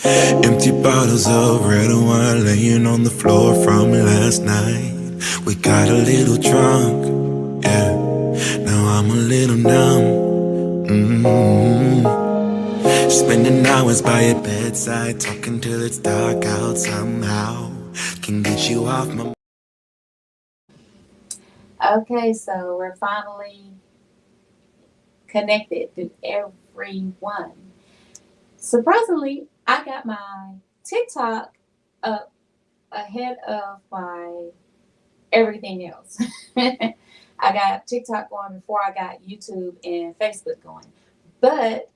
Empty bottles of red wine laying on the floor from last night. We got a little drunk, yeah. Now I'm a little numb. Spending hours by your bedside, talking till it's dark out somehow. Can get you off my. Okay, so we're finally connected to everyone. Surprisingly, I got my TikTok up ahead of my everything else. I got TikTok going before I got YouTube and Facebook going. But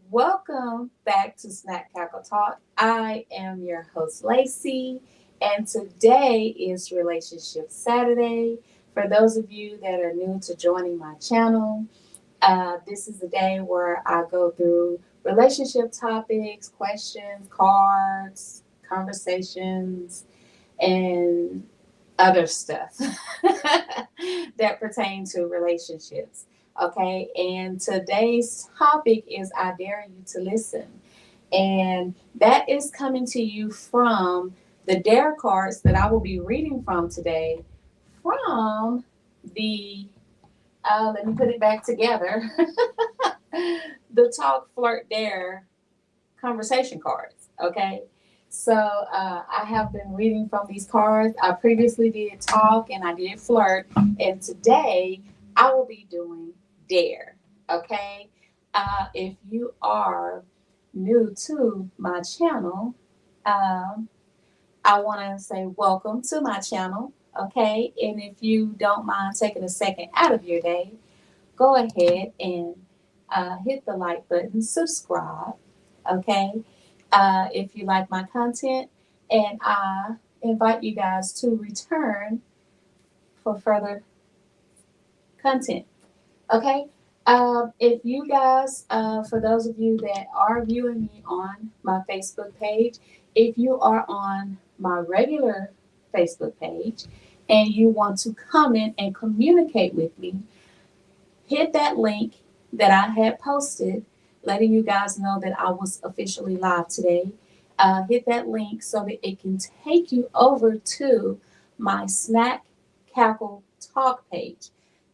welcome back to Snack Cackle Talk. I am your host, Lacey, and today is Relationship Saturday. For those of you that are new to joining my channel, this is the day where I go through relationship topics, questions, cards, conversations, and other stuff that pertain to relationships. Okay, and today's topic is I Dare You to Listen. And that is coming to you from the Dare cards that I will be reading from today from the, let me put it back together, the Talk, Flirt, Dare conversation cards. Okay. So I have been reading from these cards. I previously did talk and I did flirt. And today I will be doing dare. Okay. If you are new to my channel, um, I want to say welcome to my channel. Okay. And if you don't mind taking a second out of your day, go ahead and hit the like button, subscribe. Okay. If you like my content, and I invite you guys to return for further content. Okay. If you guys, for those of you that are viewing me on my Facebook page, if you are on my regular Facebook page and you want to comment and communicate with me, hit that link that I had posted, letting you guys know that I was officially live today. Hit that link so that it can take you over to my Snack Cackle Talk page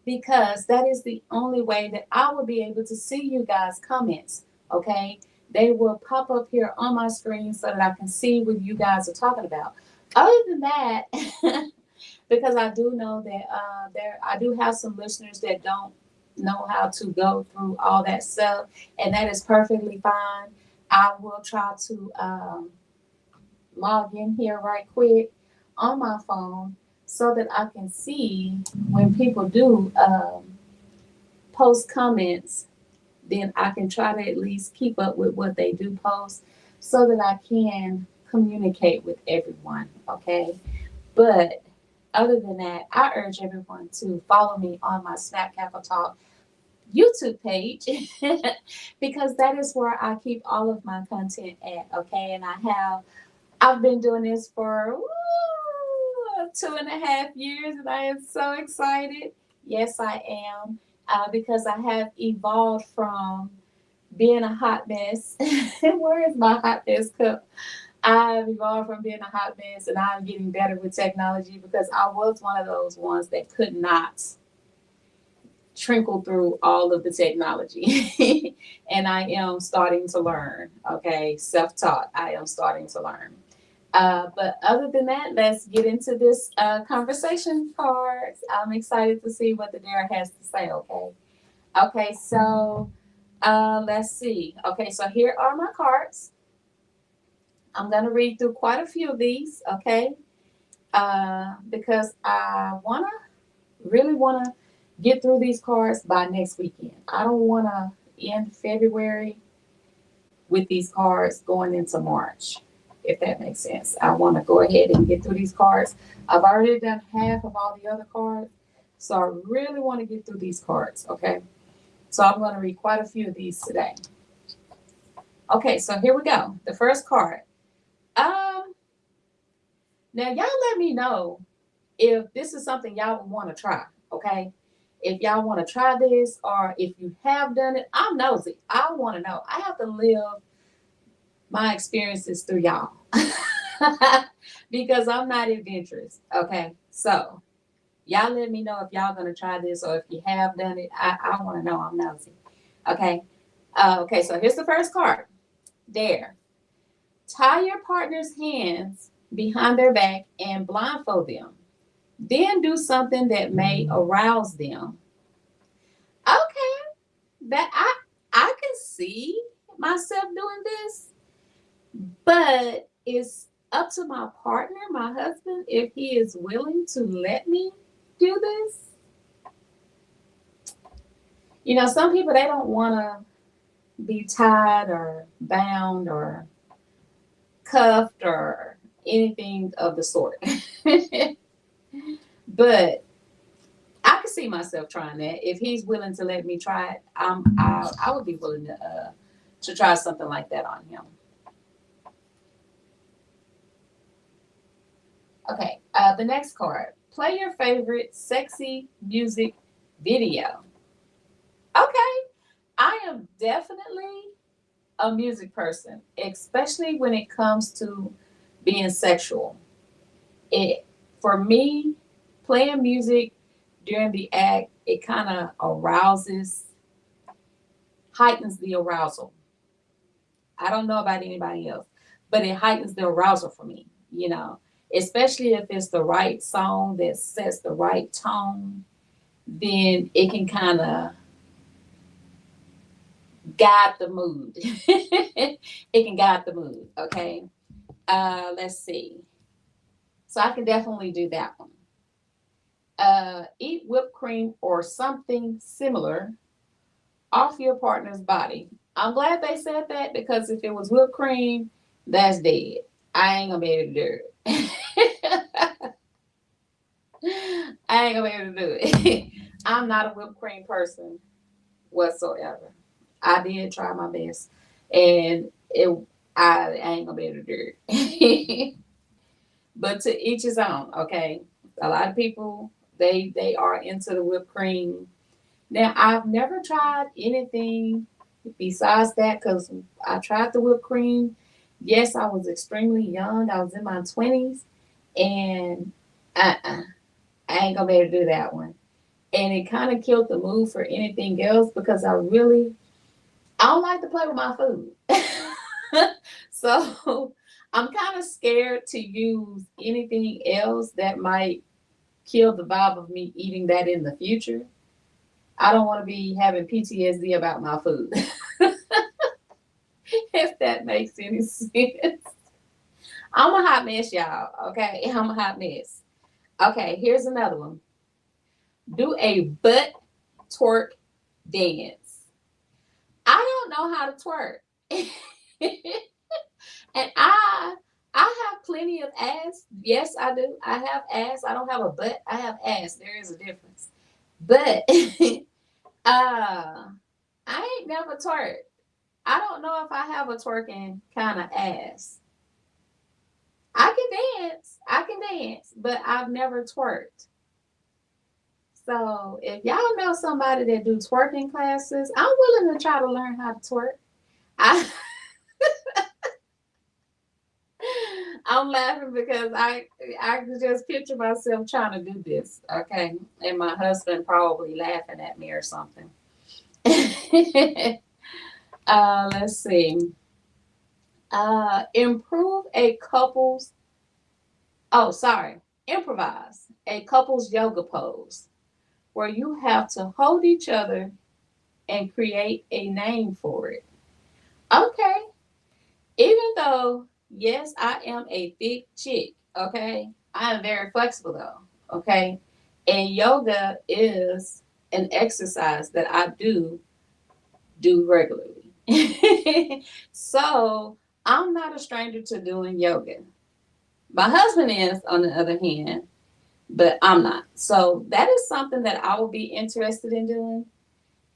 because that is the only way that I will be able to see you guys' comments. Okay, they will pop up here on my screen so that I can see what you guys are talking about. Other than that, because I do know that I do have some listeners that don't know how to go through all that stuff, and that is perfectly fine. I will try to log in here right quick on my phone so that I can see when people do post comments. Then I can try to at least keep up with what they do post so that I can communicate with everyone. Okay, but other than that, I urge everyone to follow me on my Snap Capital Talk YouTube page because that is where I keep all of my content at. Okay, and I've been doing this for 2.5 years, and I am so excited. Yes, I am, because I have evolved from being a hot mess. Where is my hot mess cup? I've evolved from being a hot mess, and I'm getting better with technology because I was one of those ones that could not trickle through all of the technology. And I am starting to learn. Okay, self taught. I am starting to learn. But other than that, let's get into this conversation part. I'm excited to see what the dare has to say. Okay. Okay, so let's see. Okay, so here are my cards. I'm going to read through quite a few of these. Okay. Because I really want to get through these cards by next weekend. I don't want to end February with these cards going into March, if that makes sense. I want to go ahead and get through these cards. I've already done half of all the other cards, so I really want to get through these cards, okay? So I'm going to read quite a few of these today. Okay, so here we go. The first card. Um, Now y'all let me know if this is something y'all would want to try, okay? If y'all want to try this or if you have done it, I'm nosy. I want to know. I have to live my experience is through y'all. Because I'm not adventurous. Okay. So y'all let me know if y'all gonna try this or if you have done it. I wanna know. I'm nosy. Okay. Okay, so here's the first card. There. Tie your partner's hands behind their back and blindfold them. Then do something that may arouse them. Okay, that I can see myself doing this, but it's up to my partner, my husband, if he is willing to let me do this. You know, some people they don't want to be tied or bound or cuffed or anything of the sort. But I could see myself trying that. If he's willing to let me try it, I would be willing to try something like that on him. Okay, the next card. Play your favorite sexy music video. Okay, I am definitely a music person, especially when it comes to being sexual. It for me, playing music during the act, it kind of arouses, heightens the arousal. I don't know about anybody else, but it heightens the arousal for me, you know, especially if it's the right song that sets the right tone, then it can kind of guide the mood. It can guide the mood, okay? Let's see. So I can definitely do that one. Eat whipped cream or something similar off your partner's body. I'm glad they said that because if it was whipped cream, that's dead. I ain't gonna be able to do it. I ain't gonna be able to do it. I'm not a whipped cream person whatsoever. I did try my best, and I ain't gonna be able to do it. But to each his own. Okay, a lot of people they are into the whipped cream. Now I've never tried anything besides that because I tried the whipped cream. Yes, I was extremely young. I was in my 20s, and uh-uh, I ain't gonna be able to do that one. And it kind of killed the mood for anything else because I don't like to play with my food. So I'm kind of scared to use anything else that might kill the vibe of me eating that in the future. I don't want to be having PTSD about my food, if that makes any sense. I'm a hot mess, y'all. Okay, I'm a hot mess. Okay, here's another one. Do a butt twerk dance. I don't know how to twerk. And I have plenty of ass. Yes, I do. I have ass. I don't have a butt. I have ass. There is a difference. But I ain't never twerked. I don't know if I have a twerking kind of ass. I can dance. I can dance, but I've never twerked. So if y'all know somebody that do twerking classes, I'm willing to try to learn how to twerk. I I'm laughing because I can just picture myself trying to do this. Okay. And my husband probably laughing at me or something. Let's see. Improve a couple's oh sorry. Improvise a couple's yoga pose where you have to hold each other and create a name for it. Okay. Even though, yes, I am a thick chick, okay, I am very flexible though, okay? And yoga is an exercise that I do regularly. So I'm not a stranger to doing yoga. My husband is, on the other hand, but I'm not. So that is something that I will be interested in doing.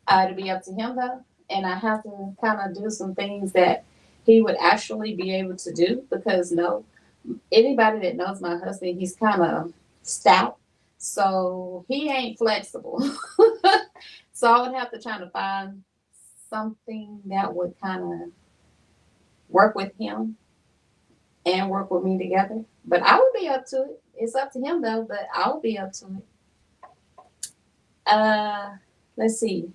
To be up to him though, and I have to kind of do some things that he would actually be able to do because no, anybody that knows my husband, he's kind of stout, so he ain't flexible. So I would have to try to find something that would kind of work with him and work with me together. But I would be up to it. It's up to him though, but I would be up to it. Uh, let's see.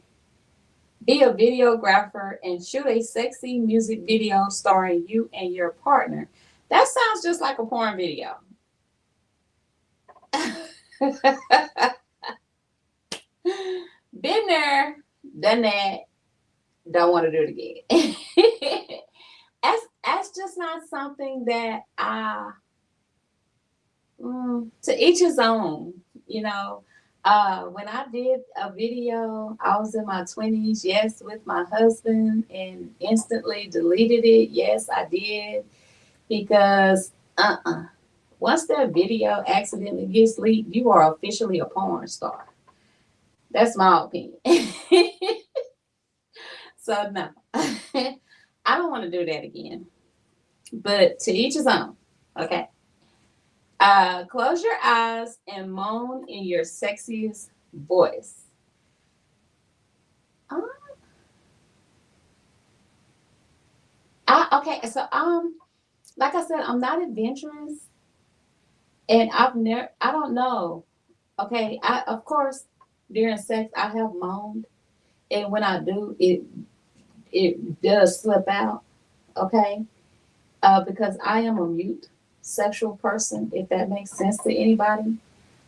Be a videographer and shoot a sexy music video starring you and your partner. That sounds just like a porn video. Been there, done that, don't want to do it again. That's just not something that to each his own, you know. When I did a video, I was in my 20s, yes, with my husband, and instantly deleted it. Yes, I did, because once that video accidentally gets leaked, you are officially a porn star. That's my opinion. So no, I don't want to do that again. But to each his own. Okay. Close your eyes and moan in your sexiest voice. Uh, okay, so like I said, I'm not adventurous, and I don't know. Okay, I of course during sex I have moaned, and when I do, it does slip out. Okay, because I am a mute sexual person, if that makes sense to anybody.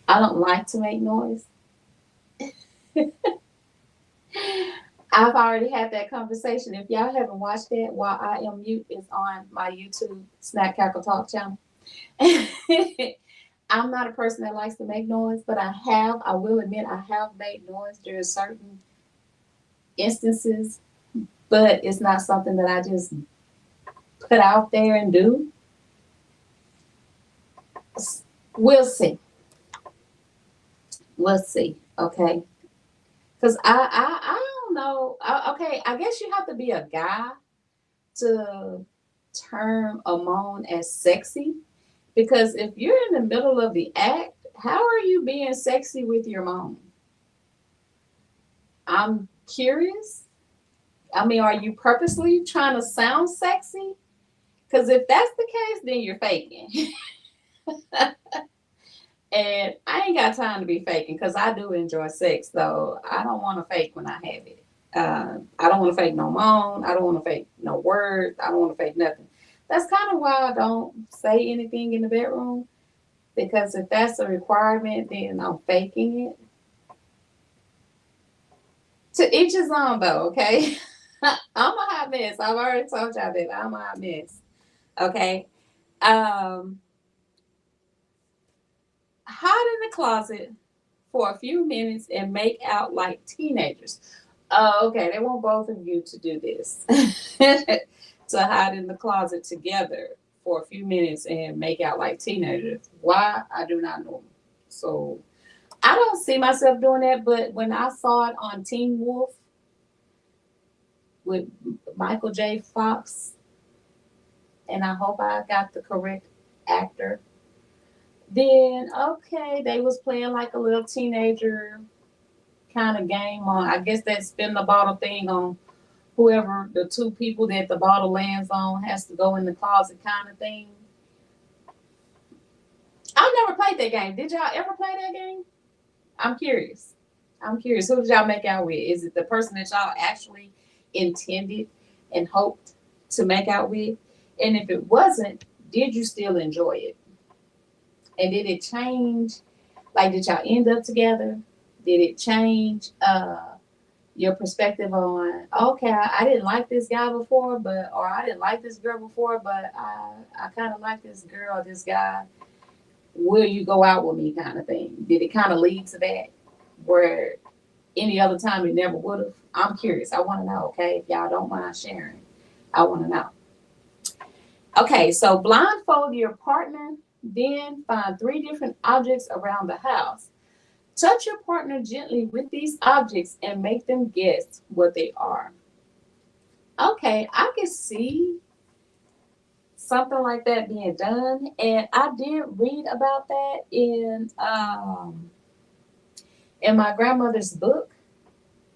I don't like to make noise. I've already had that conversation. If y'all haven't watched that, While I Am Mute is on my YouTube Snack Cackle Talk channel. I'm not a person that likes to make noise, but I will admit, I have made noise during certain instances, but it's not something that I just put out there and do. We'll see. We'll see. Okay. Because I don't know. Okay, I guess you have to be a guy to term a moan as sexy. Because if you're in the middle of the act, how are you being sexy with your moan? I'm curious. I mean, are you purposely trying to sound sexy? Because if that's the case, then you're faking. And I ain't got time to be faking because I do enjoy sex, though. I don't want to fake when I have it. I don't want to fake no moan. I don't want to fake no words. I don't want to fake nothing. That's kind of why I don't say anything in the bedroom, because if that's a requirement, then I'm faking it. To each his own, though, okay? I'm a hot mess. I've already told y'all that I'm a hot mess, okay? Um, Hide in the closet for a few minutes and make out like teenagers. Okay, they want both of you to do this. To hide in the closet together for a few minutes and make out like teenagers. Why? I do not know. So I don't see myself doing that, but when I saw it on Teen Wolf with Michael J. Fox, and I hope I got the correct actor, then okay, they was playing like a little teenager kind of game on. I guess that spin the bottle thing on whoever the two people that the bottle lands on has to go in the closet kind of thing. I've never played that game. Did y'all ever play that game? I'm curious. I'm curious. Who did y'all make out with? Is it the person that y'all actually intended and hoped to make out with? And if it wasn't, did you still enjoy it? And did it change? Like, did y'all end up together? Did it change your perspective on, okay, I didn't like this guy before, but, or I didn't like this girl before, but I kind of like this girl, this guy. Will you go out with me kind of thing? Did it kind of lead to that where any other time it never would have? I'm curious. I want to know, okay? If y'all don't mind sharing, I want to know. Okay, so blindfold your partner, then find 3 different objects around the house. Touch your partner gently with these objects and make them guess what they are. Okay, I can see something like that being done, and I did read about that in my grandmother's book.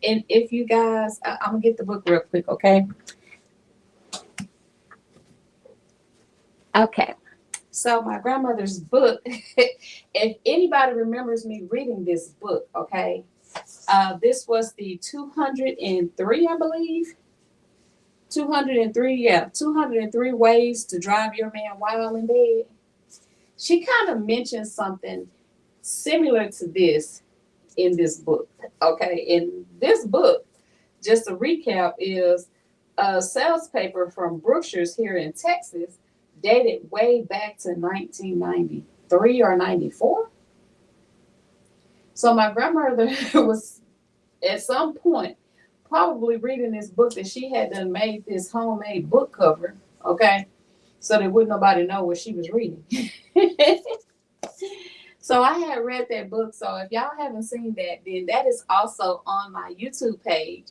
And if you guys, I'm gonna get the book real quick, okay? Okay. So my grandmother's book, if anybody remembers me reading this book, okay, this was the 203, I believe. 203, yeah, 203 ways to drive your man wild in bed. She kind of mentioned something similar to this in this book. Okay, in this book, just a recap, is a sales paper from Brookshire's here in Texas, dated way back to 1993 or 94. So my grandmother was at some point probably reading this book that she had done made this homemade book cover, okay, so that wouldn't nobody know what she was reading. So I had read that book. So if y'all haven't seen that, then that is also on my YouTube page.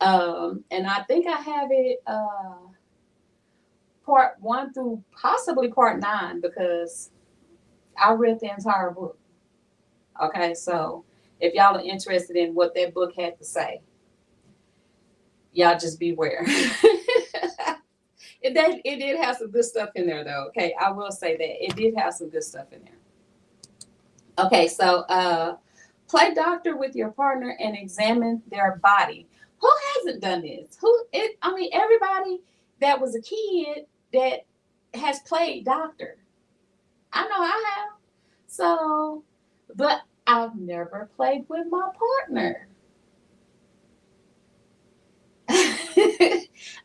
And I think I have it part one through possibly part nine, because I read the entire book. Okay, so if y'all are interested in what that book had to say, y'all just beware. It did have some good stuff in there, though. Okay, I will say that it did have some good stuff in there. Okay, so play doctor with your partner and examine their body. Who hasn't done this? I mean, everybody that was a kid that has played doctor. I know I have. So, but I've never played with my partner.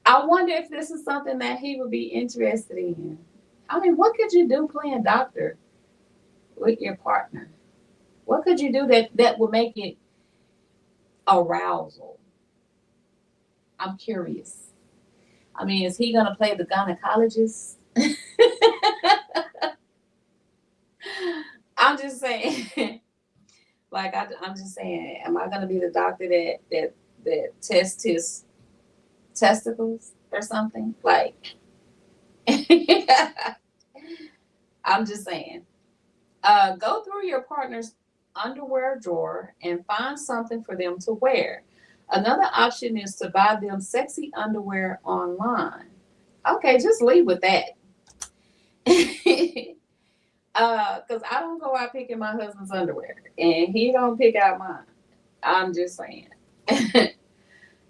I wonder if this is something that he would be interested in. I mean, what could you do playing doctor with your partner? What could you do that would make it arousal? I'm curious. I mean, is he gonna play the gynecologist? I'm just saying. Like I'm just saying, am I gonna be the doctor that tests his testicles or something? Like, I'm just saying. Go through your partner's underwear drawer and find something for them to wear. Another option is to buy them sexy underwear online. Okay, just leave with that. Because I don't go out picking my husband's underwear, and he don't pick out mine. I'm just saying.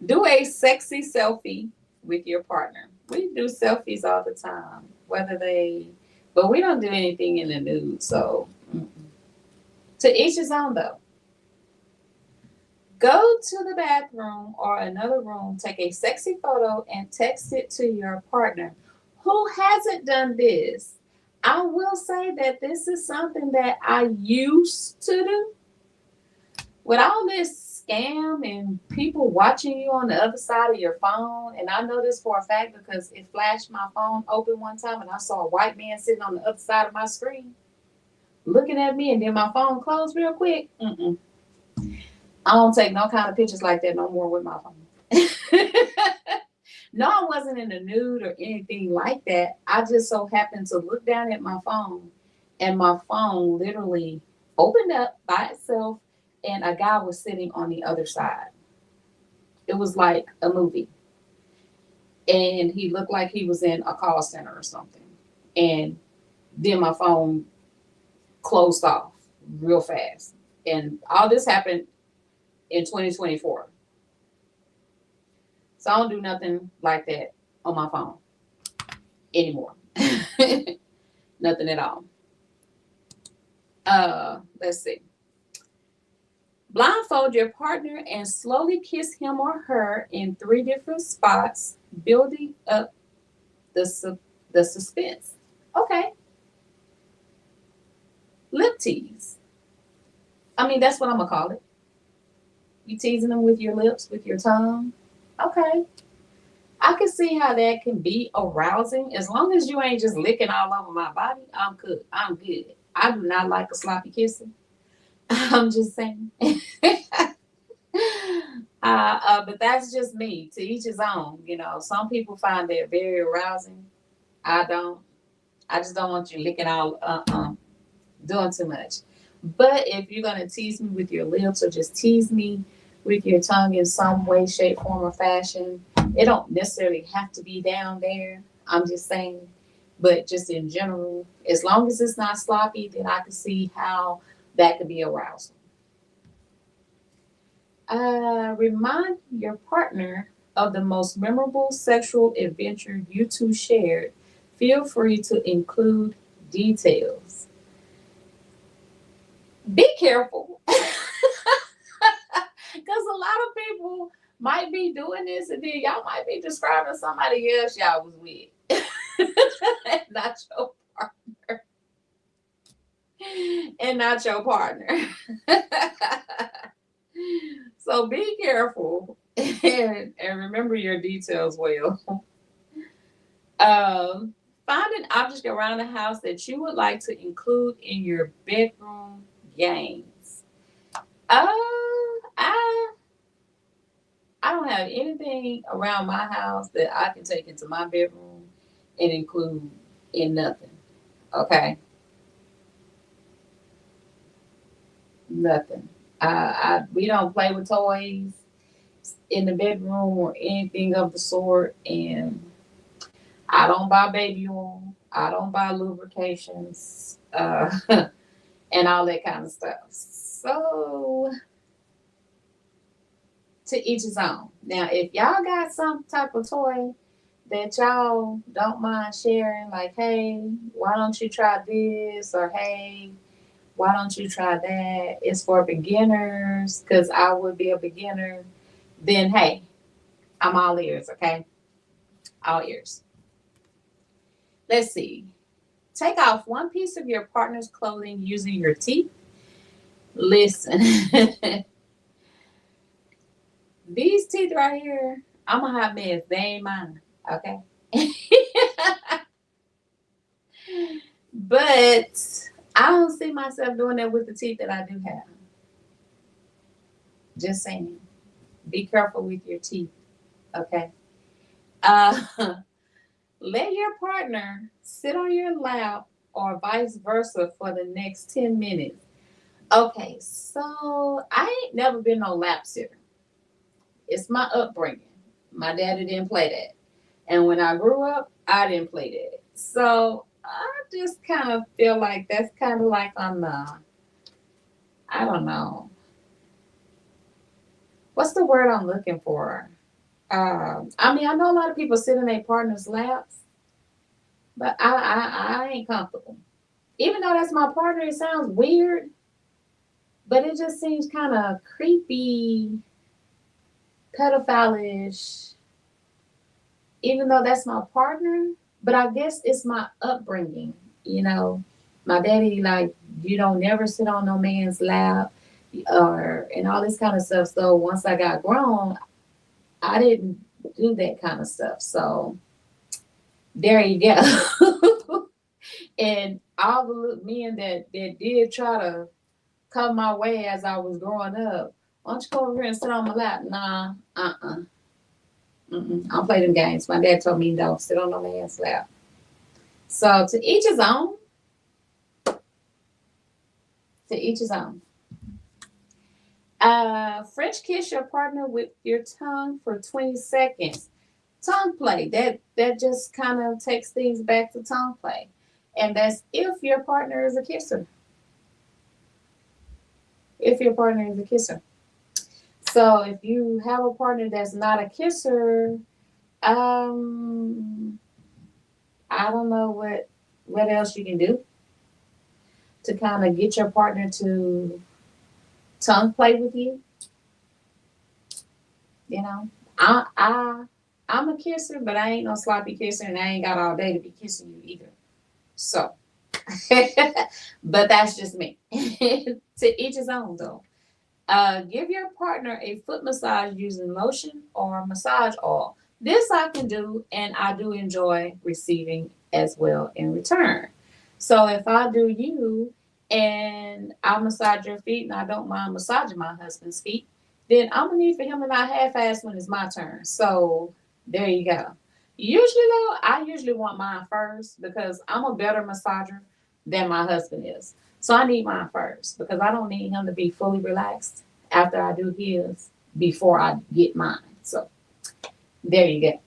Do a sexy selfie with your partner. We do selfies all the time, but we don't do anything in the nude. So, to each his own, though. Go to the bathroom or another room, take a sexy photo, and text it to your partner. Who hasn't done this? I will say that this is something that I used to do. With all this scam and people watching you on the other side of your phone, and I know this for a fact because it flashed my phone open one time and I saw a white man sitting on the other side of my screen looking at me, and then my phone closed real quick. I don't take no kind of pictures like that no more with my phone. No, I wasn't in the nude or anything like that. I just so happened to look down at my phone, and my phone literally opened up by itself, and a guy was sitting on the other side. It was like a movie. And he looked like he was in a call center or something. And then my phone closed off real fast. And all this happened in 2024. So I don't do nothing like that on my phone anymore. Nothing at all. Let's see. Blindfold your partner and slowly kiss him or her in 3 different spots, building up the suspense. Okay. Lip tease. I mean, that's what I'm going to call it. You teasing them with your lips, with your tongue. Okay. I can see how that can be arousing. As long as you ain't just licking all over my body, I'm good. I'm good. I do not like a sloppy kissing. I'm just saying. But that's just me. To each his own. You know, some people find that very arousing. I don't. I just don't want you licking all, doing too much. But if you're gonna tease me with your lips, or just tease me with your tongue in some way, shape, form, or fashion, it don't necessarily have to be down there. I'm just saying, But just in general, as long as it's not sloppy, then I can see how that could be arousal. Remind your partner of the most memorable sexual adventure you two shared. Feel free to include details. Be careful. Because a lot of people might be doing this and then y'all might be describing somebody else y'all was with. Not your partner. And not your partner. So be careful and remember your details well. Find an object around the house that you would like to include in your bedroom games. Uh, I I don't have anything around my house that I can take into my bedroom and include in nothing. Okay, nothing. We don't play with toys in the bedroom or anything of the sort, and I don't buy baby oil. I don't buy lubrications, and all that kind of stuff. So to each his own. Now, if y'all got some type of toy that y'all don't mind sharing, like, hey, why don't you try this? Or hey, why don't you try that? It's for beginners, because I would be a beginner. Then, hey, I'm all ears, okay? All ears. Let's see. Take off one piece of your partner's clothing using your teeth. Listen, these teeth right here, I'm a hot mess. They ain't mine, okay? But I don't see myself doing that with the teeth that I do have. Just saying. Be careful with your teeth, okay? Uh, let your partner sit on your lap or vice versa for the next 10 minutes. Okay, so I ain't never been no lap sitter. It's my upbringing. My daddy didn't play that. And when I grew up, I didn't play that. So I just kind of feel like that's kind of like on the, I don't know, what's the word I'm looking for? I mean, I know a lot of people sit in their partner's laps, but I ain't comfortable. Even though that's my partner, it sounds weird, but it just seems kind of creepy, pedophile-ish, even though that's my partner. But I guess it's my upbringing, you know. My daddy, like, you don't never sit on no man's lap or and all this kind of stuff. So once I got grown, I didn't do that kind of stuff. So there you go. And all the men that did try to come my way as I was growing up, why don't you come over here and sit on my lap? Nah, I don't play them games. My dad told me don't sit on no man's lap. So to each his own. To each his own. French kiss your partner with your tongue for 20 seconds. Tongue play. That just kind of takes things back to tongue play. And that's if your partner is a kisser. If your partner is a kisser. So if you have a partner that's not a kisser, I don't know what else you can do to kind of get your partner to tongue play with you. You know, I'm a kisser, but I ain't no sloppy kisser, and I ain't got all day to be kissing you either. So, but that's just me. To each his own, though. Give your partner a foot massage using lotion or massage oil. This I can do, and I do enjoy receiving as well in return. So if I do you and I massage your feet and I don't mind massaging my husband's feet, then I'm gonna need for him to not half-ass when it's my turn. So there you go. Usually though, I usually want mine first because I'm a better massager than my husband is. So I need mine first because I don't need him to be fully relaxed after I do his before I get mine. So there you go.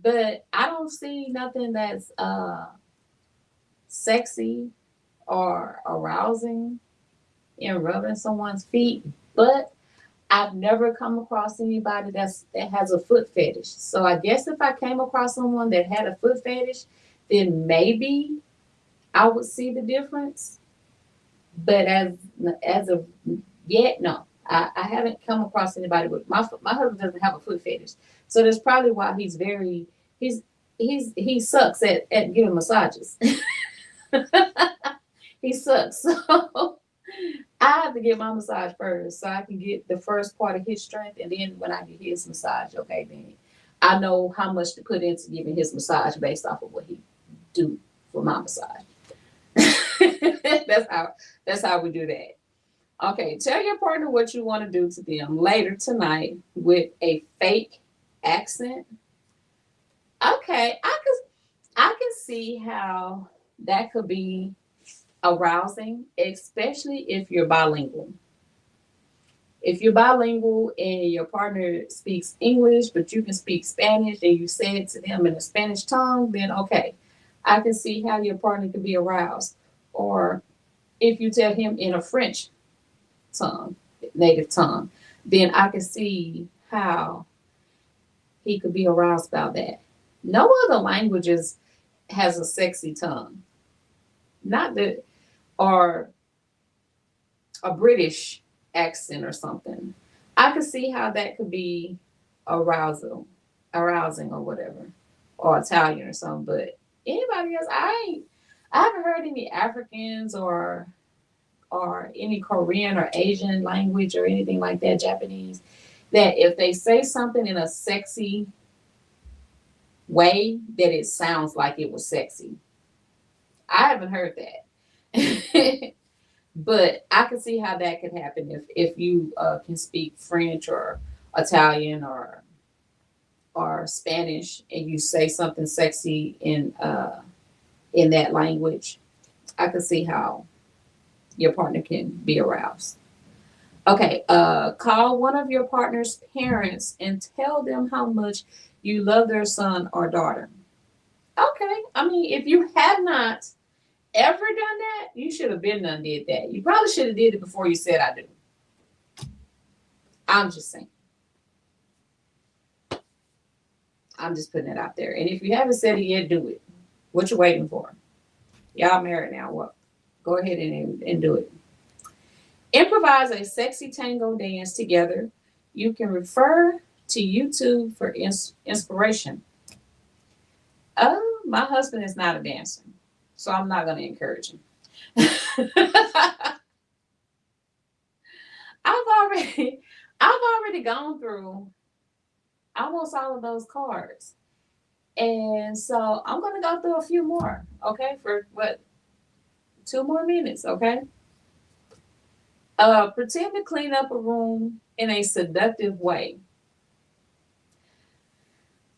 But I don't see nothing that's sexy or arousing in rubbing someone's feet. But I've never come across anybody that has a foot fetish. So I guess if I came across someone that had a foot fetish, then maybe I would see the difference. But as of yet, no. I haven't come across anybody with my husband doesn't have a foot fetish, so that's probably why he's he sucks at giving massages. He sucks. So I have to get my massage first so I can get the first part of his strength, and then when I get his massage, okay, then I know how much to put into giving his massage based off of what he do for my massage. That's how we do that. Okay, tell your partner what you want to do to them later tonight with a fake accent. Okay, I can see how that could be arousing, especially if you're bilingual. If you're bilingual and your partner speaks English, but you can speak Spanish and you say it to them in a Spanish tongue, then okay, I can see how your partner could be aroused. Or if you tell him in a French tongue, native tongue, then I can see how he could be aroused about that. No other languages has a sexy tongue. Not that, or a British accent or something. I could see how that could be arousing or whatever, or Italian or something. But anybody else, I haven't heard any Africans or any Korean or Asian language or anything like that, Japanese, that if they say something in a sexy way, that it sounds like it was sexy. I haven't heard that. But I can see how that could happen if you can speak French or Italian or Spanish and you say something sexy in that language. I can see how your partner can be aroused. Okay, call one of your partner's parents and tell them how much you love their son or daughter. Okay, I mean, if you have not ever done that, you should have been done did that. You probably should have did it before you said I do. I'm just saying. I'm just putting it out there. And if you haven't said it yet, do it. What you waiting for? Y'all married now. What? Go ahead and do it. Improvise a sexy tango dance together. You can refer to YouTube for inspiration. Oh, my husband is not a dancer, so I'm not going to encourage him. I've already, I've already gone through almost all of those cards, and so I'm going to go through a few more. Okay, for what, 2 more minutes? Okay. Pretend to clean up a room in a seductive way.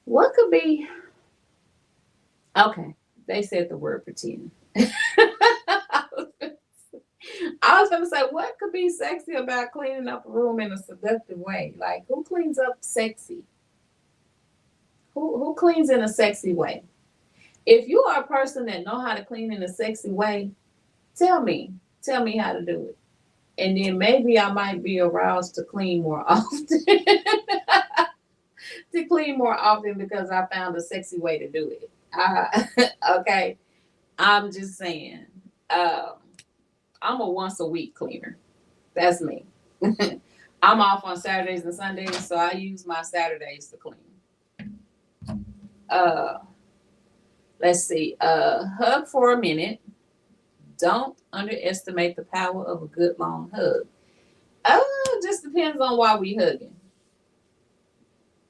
What could be? Okay, they said the word pretend. I was going to say, what could be sexy about cleaning up a room in a seductive way? Like, who cleans up sexy? Who cleans in a sexy way? If you are a person that know how to clean in a sexy way, tell me. Tell me how to do it. And then maybe I might be aroused to clean more often. To clean more often because I found a sexy way to do it. Okay. I'm just saying. I'm a once a week cleaner. That's me. I'm off on Saturdays and Sundays, so I use my Saturdays to clean. Uh, let's see. Hug for a minute. Don't underestimate the power of a good long hug. Just depends on why we hugging.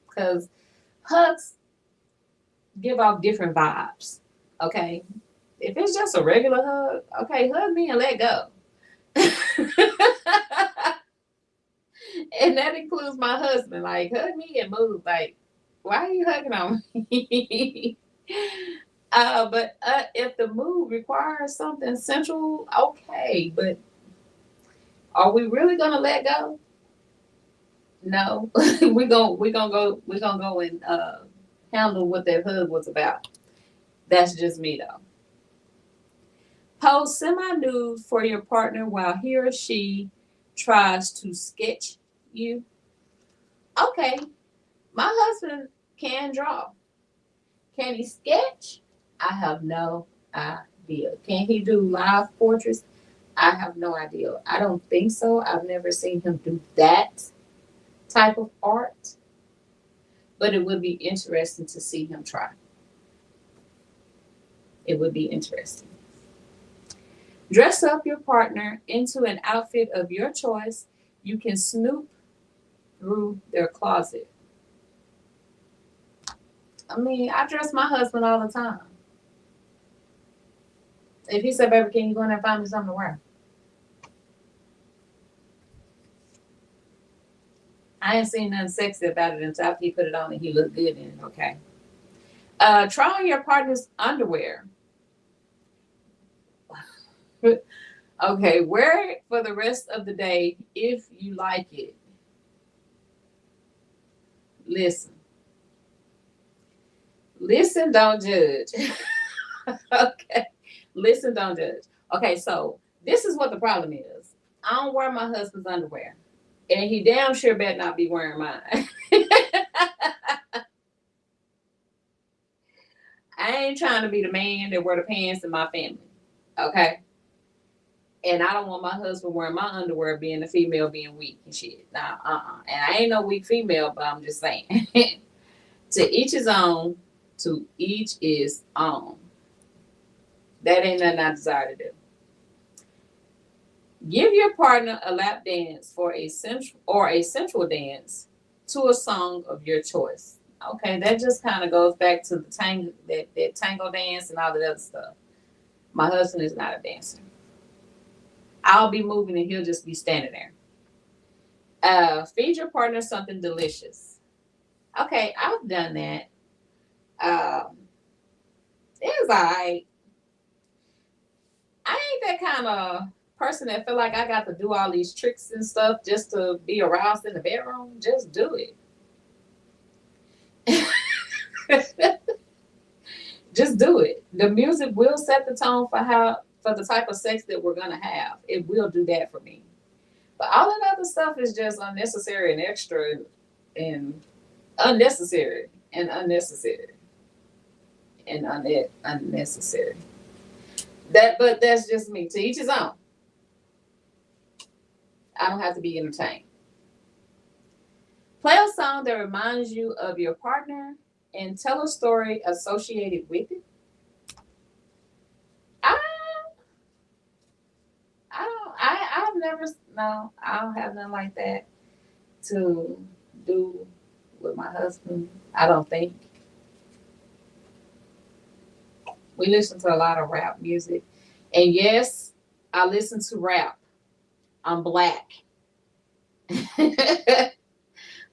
Because hugs give off different vibes. Okay. If it's just a regular hug, okay, hug me and let go. And that includes my husband. Like, hug me and move. Like, why are you hugging on me? But if the move requires something central, okay. But are we really gonna let go? No. We're gonna go and handle what that hug was about. That's just me though. Pose semi-nude for your partner while he or she tries to sketch you. Okay, my husband can draw. Can he sketch? I have no idea. Can he do live portraits? I have no idea. I don't think so. I've never seen him do that type of art, but it would be interesting to see him try. It would be interesting. Dress up your partner into an outfit of your choice. You can snoop through their closet. I mean, I dress my husband all the time. If he said, baby, can you go in there and find me something to wear? I ain't seen nothing sexy about it until after he put it on and he looked good in it, okay? Try on your partner's underwear. Okay, wear it for the rest of the day if you like it. Listen, don't judge. Okay, listen, don't judge. Okay, so this is what the problem is. I don't wear my husband's underwear, and he damn sure better not be wearing mine. I ain't trying to be the man that wear the pants in my family, okay? And I don't want my husband wearing my underwear being a female being weak and shit. Nah, And I ain't no weak female, but I'm just saying. To each his own, to each his own. That ain't nothing I desire to do. Give your partner a lap dance for a sensual dance to a song of your choice. Okay, that just kind of goes back to the tango dance and all that other stuff. My husband is not a dancer. I'll be moving and he'll just be standing there. Feed your partner something delicious. Okay, I've done that. It's alright. I ain't that kind of person that feel like I got to do all these tricks and stuff just to be aroused in the bedroom. Just do it. Just do it. The music will set the tone for the type of sex that we're gonna have. It will do that for me. But all that other stuff is just unnecessary and extra and unnecessary and unnecessary and unnecessary. But that's just me. To each his own. I don't have to be entertained. Play a song that reminds you of your partner and tell a story associated with it. I don't have nothing like that to do with my husband. I don't think. We listen to a lot of rap music. And yes, I listen to rap. I'm black.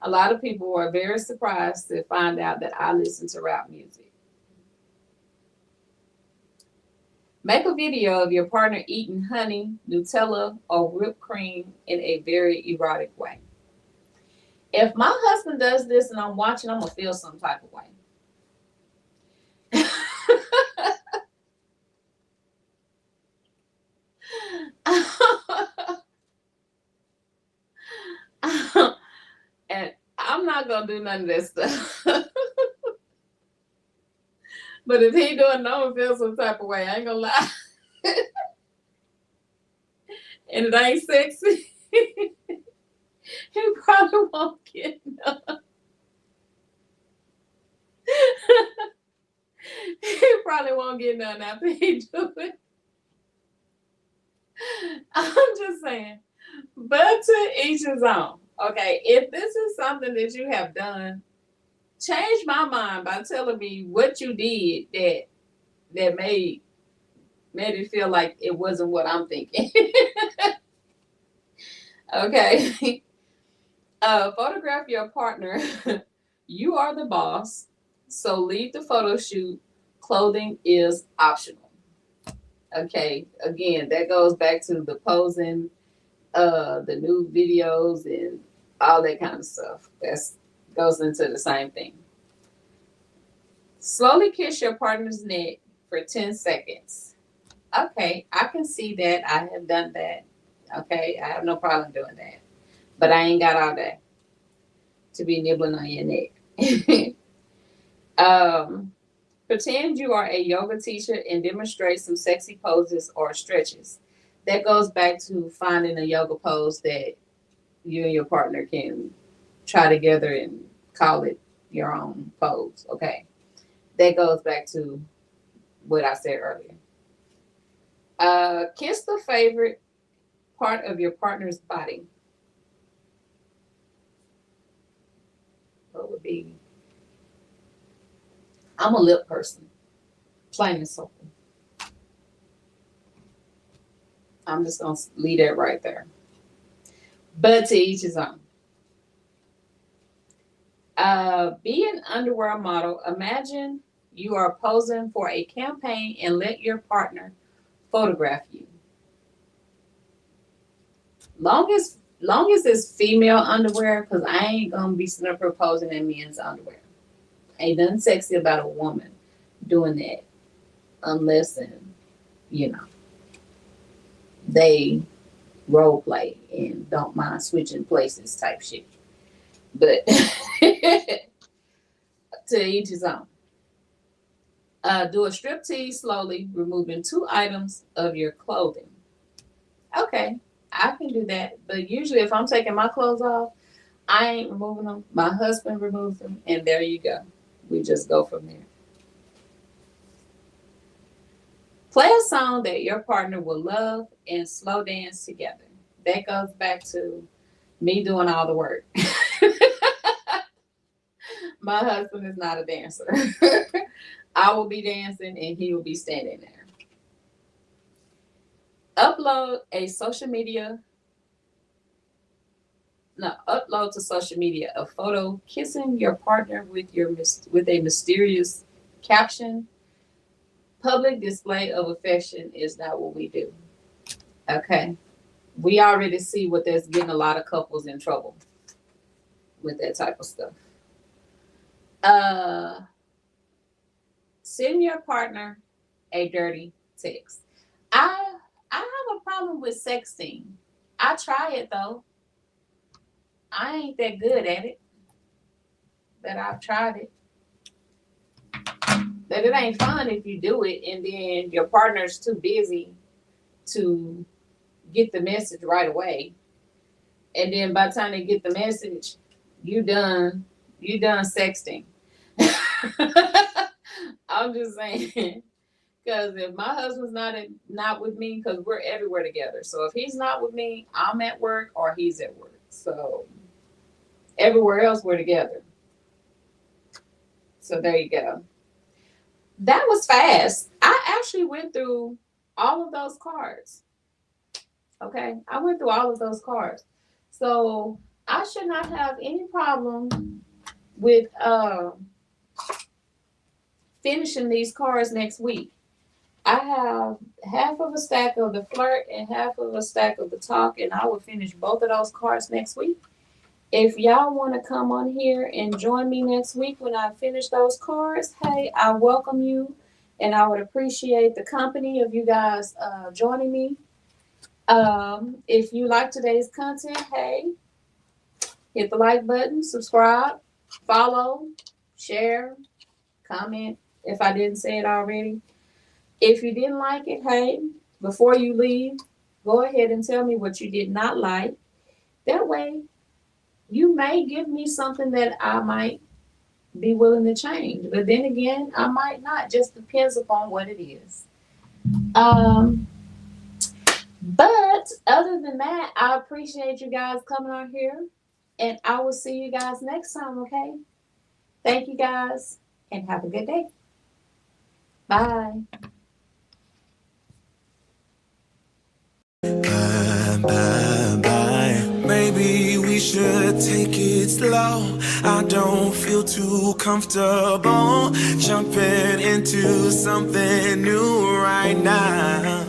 A lot of people are very surprised to find out that I listen to rap music. Make a video of your partner eating honey, Nutella, or whipped cream in a very erotic way. If my husband does this and I'm watching, I'm going to feel some type of way. And I'm not going to do none of that stuff. But if he doing no, I'm feel some type of way. I ain't gonna lie. And it ain't sexy. He probably won't get none. He probably won't get none after he do it. I'm just saying. But to each his own. Okay, if this is something that you have done, change my mind by telling me what you did that made it feel like it wasn't what I'm thinking. Okay. Photograph your partner. You are the boss, so leave the photo shoot. Clothing is optional. Okay. Again, that goes back to the posing, the new videos and all that kind of stuff. That goes into the same thing. Slowly kiss your partner's neck for 10 seconds. Okay, I can see that. I have done that. Okay, I have no problem doing that. But I ain't got all day to be nibbling on your neck. um, Pretend you are a yoga teacher and demonstrate some sexy poses or stretches. That goes back to finding a yoga pose that you and your partner can try together and call it your own pose. Okay. That goes back to what I said earlier. Kiss the favorite part of your partner's body. What would be? I'm a lip person, plain and simple. I'm just gonna leave that right there. But to each his own. Be an underwear model. Imagine you are posing for a campaign and let your partner photograph you. Long as it's female underwear, because I ain't gonna be sitting up here posing in men's underwear. Ain't nothing sexy about a woman doing that unless they role play and don't mind switching places type shit. But to each his own. Do a strip tease slowly, removing 2 items of your clothing. Okay, I can do that. But usually if I'm taking my clothes off, I ain't removing them. My husband removes them, and there you go. We just go from there. Play a song that your partner will love and slow dance together. That goes back to me doing all the work. My husband is not a dancer. I will be dancing and he will be standing there. Upload to social media a photo kissing your partner with a mysterious caption. Public display of affection is not what we do. Okay. We already see what that's getting a lot of couples in trouble with that type of stuff. Send your partner a dirty text. I have a problem with sexting. I try it though. I ain't that good at it, but I've tried it. But it ain't fun if you do it and then your partner's too busy to get the message right away. And then by the time they get the message, you done sexting. I'm just saying, because if my husband's not with me, because we're everywhere together. So if he's not with me, I'm at work or he's at work. So everywhere else we're together. So there you go. That was fast. I actually went through all of those cards. Okay, I went through all of those cards. So I should not have any problem with finishing these cards next week. I have half of a stack of the flirt and half of a stack of the talk, and I will finish both of those cards next week. If y'all want to come on here and join me next week when I finish those cards, hey, I welcome you, and I would appreciate the company of you guys joining me. If you like today's content, hey, hit the like button, subscribe, follow, share, comment if I didn't say it already. If you didn't like it, hey, before you leave, go ahead and tell me what you did not like. That way, you may give me something that I might be willing to change. But then again, I might not. Just depends upon what it is. But other than that, I appreciate you guys coming on here. And I will see you guys next time, okay? Thank you guys, and have a good day. Bye. Bye, bye, bye. Maybe we should take it slow. I don't feel too comfortable jumping into something new right now.